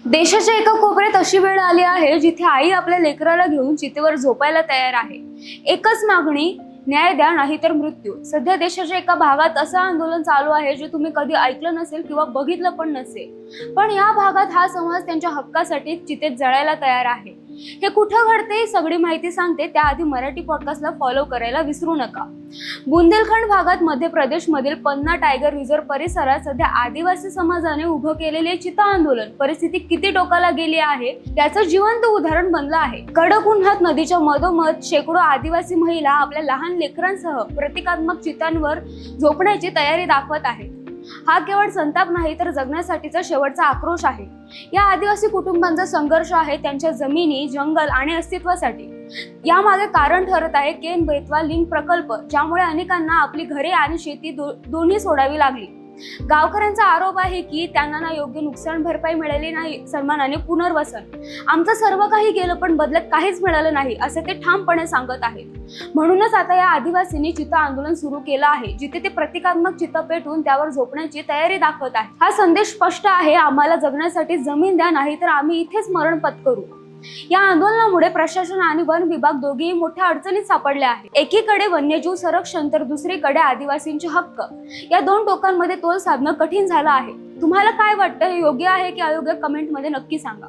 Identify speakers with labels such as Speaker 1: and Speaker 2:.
Speaker 1: देशाच्या एका कोपऱ्यात अशी वेळ आली आहे जिथे आई आपल्या लेकराला घेऊन चितेवर झोपायला तयार आहे। एकच मागणी, न्याय द्या नाहीतर मृत्यू। सध्या देशाच्या एका भागात असं आंदोलन चालू आहे जे तुम्ही कधी ऐकलं नसेल किंवा बघितलं पण नसेल, पण या भागात हा समाज त्यांच्या हक्कासाठी चितेत जळायला तयार आहे। हे कुठं घडते सगळी माहिती सांगते, त्याआधी मराठी पॉडकास्टला फॉलो करायला विसरू नका। बुंदेलखंड भागात मध्य प्रदेश मधील पन्ना टायगर रिझर्व परिसरात सध्या आदिवासी समाजाने उभं केलेले चिता आंदोलन परिस्थिती किती टोकाला गेली आहे त्याचं जिवंत उदाहरण बनलं आहे। कडक उन्हात नदीच्या मधोमध शेकडो आदिवासी महिला आपल्या लहान लेकरांसह प्रतिकात्मक चितांवर झोपण्याची तयारी दाखवत आहेत। हा केवळ संताप नाही तर जगण्यासाठीचा शेवटचा आक्रोश आहे। या आदिवासी कुटुंबांचा संघर्ष आहे त्यांच्या जमिनी, जंगल आणि अस्तित्वासाठी। यामागे कारण ठरत आहे केन बेतवा लिंक प्रकल्प, ज्यामुळे अनेकांना आपली घरे आणि शेती दोन्ही सोडावी लागली। गावकऱ्यांचा आरोप आहे की त्यांना ना योग्य नुकसान भरपाई मिळाली नाही, सन्मानाने पुनर्वसन। आमचं सर्व काही गेलं पण बदल्यात काहीच मिळालं नाही असे ते ठामपणे सांगत आहेत। म्हणूनच आता या आदिवासींनी चिता आंदोलन सुरू केलं आहे, जिथे ते प्रतिकात्मक चिता पेटवून त्यावर झोपण्याची तयारी दाखवत आहेत। हा संदेश स्पष्ट आहे, आम्हाला जगण्यासाठी जमीन द्या नाहीतर आम्ही इथेच मरण पत्करू। या आंदोलनामुळे प्रशासन आणि वन विभाग दोघेही मोठ्या अडचणीत सापडले आहेत। एकीकडे वन्यजीव संरक्षण तर दुसरीकडे आदिवासींचे हक्क, या दोन टोकांमध्ये तोल साधणं कठीण झालं आहे। तुम्हाला काय वाटतं, हे योग्य आहे की अयोग्य? कमेंटमध्ये नक्की सांगा।